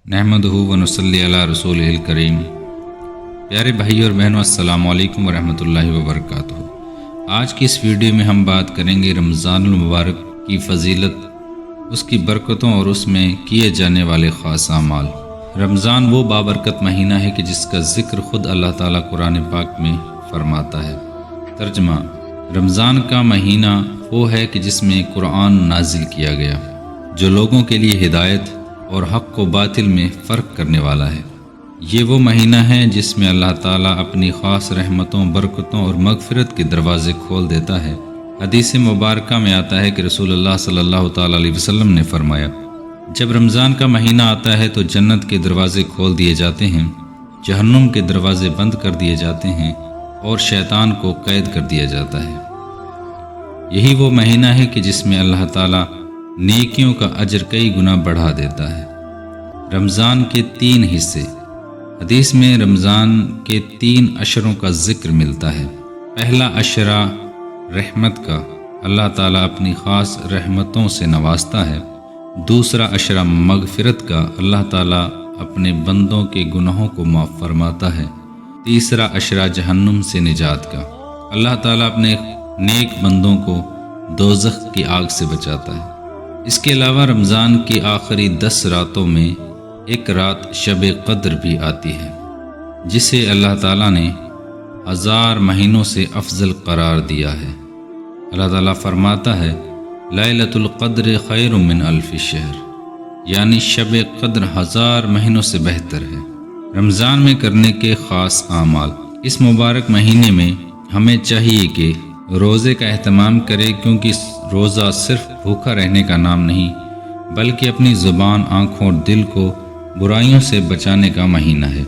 नहमदुहु व नुसल्ली अला रसूलिहिल करीम। प्यारे भाई और बहनों, अस्सलामु अलैकुम वरहमतुल्लाहि वबरकातुहू। आज की इस वीडियो में हम बात करेंगे रमज़ानुल मुबारक की फ़जीलत, उसकी बरकतों और उसमें किए जाने वाले ख़ास अमाल। रमज़ान वो बाबरकत महीना है कि जिसका ज़िक्र ख़ुद अल्लाह ताला कुरान पाक में फ़रमाता है। तर्जमा: रमज़ान का महीना वो है कि जिसमें कुरान नाजिल किया गया, जो लोगों के लिए हिदायत और हक़ व बातिल में फ़र्क करने वाला है। ये वो महीना है जिसमें अल्लाह ताला अपनी ख़ास रहमतों, बरकतों और मग़फ़िरत के दरवाज़े खोल देता है। हदीस मुबारका में आता है कि रसूलुल्लाह सल्लल्लाहु तआला अलैहि वसल्लम ने फ़रमाया, जब रमज़ान का महीना आता है तो जन्नत के दरवाज़े खोल दिए जाते हैं, जहन्नुम के दरवाज़े बंद कर दिए जाते हैं और शैतान को कैद कर दिया जाता है। यही वो महीना है कि जिसमें अल्लाह ताला नेकियों का अजर कई गुना बढ़ा देता है। रमज़ान के 3 हिस्से। हदीस में रमज़ान के 3 अशरों का ज़िक्र मिलता है। पहला अशरा रहमत का, अल्लाह ताला अपनी ख़ास रहमतों से नवाजता है। दूसरा अशरा मग़फ़िरत का, अल्लाह ताला अपने बंदों के गुनाहों को माफ़ फरमाता है। तीसरा अशरा जहन्नुम से निजात का, अल्लाह ताला अपने नेक बंदों को दोज़ख की आग से बचाता है। इसके अलावा रमज़ान की आखिरी 10 रातों में एक रात शब क़द्र भी आती है, जिसे अल्लाह ताला ने 1000 महीनों से अफजल करार दिया है। अल्लाह ताला फरमाता है, लैलतुल क़द्र खैरुम मिन अल्फ़ि शहर, यानी शब क़द्र 1000 महीनों से बेहतर है। रमज़ान में करने के ख़ास आमाल। इस मुबारक महीने में हमें चाहिए कि रोज़े का एहतमाम करें, क्योंकि रोज़ा सिर्फ भूखा रहने का नाम नहीं, बल्कि अपनी ज़ुबान, आँखों और दिल को बुराइयों से बचाने का महीना है।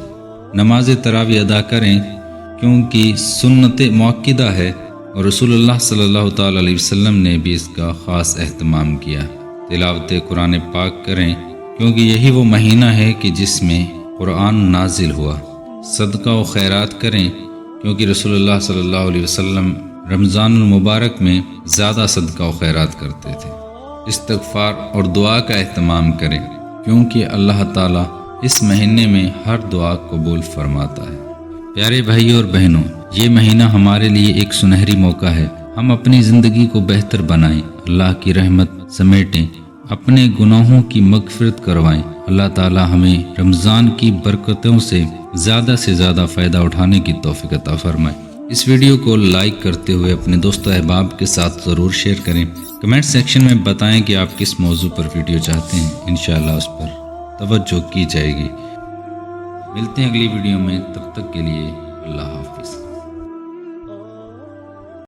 नमाज तरावी अदा करें, क्योंकि सुन्नत मुअक्किदा है और रसूलुल्लाह सल्लल्लाहु तआला अलैहि वसल्लम ने भी इसका ख़ास एहतमाम किया। तिलावत कुरान पाक करें, क्योंकि यही वो महीना है कि जिसमें कुरान नाजिल हुआ। सदका व खैरात करें, क्योंकि रसूलुल्लाह सल्लल्लाहु अलैहि वसल्लम रमज़ानुल मुबारक में ज़्यादा सदका व खैरात करते थे। इस्तिग़फ़ार और दुआ का एहतमाम करें, क्योंकि अल्लाह ताला इस महीने में हर दुआ कबूल फरमाता है। प्यारे भाई और बहनों, ये महीना हमारे लिए एक सुनहरी मौका है। हम अपनी ज़िंदगी को बेहतर बनाएं, अल्लाह की रहमत समेटें, अपने गुनाहों की मग़फ़िरत करवाएं। अल्लाह ताला हमें रमज़ान की बरकतों से ज़्यादा फ़ायदा उठाने की तौफ़ीक़ अता फ़रमाए। इस वीडियो को लाइक करते हुए अपने दोस्तों अहबाब के साथ ज़रूर शेयर करें। कमेंट सेक्शन में बताएं कि आप किस मौजू पर वीडियो चाहते हैं। इंशाअल्लाह उस पर तवज्जो की जाएगी। मिलते हैं अगली वीडियो में, तब तक के लिए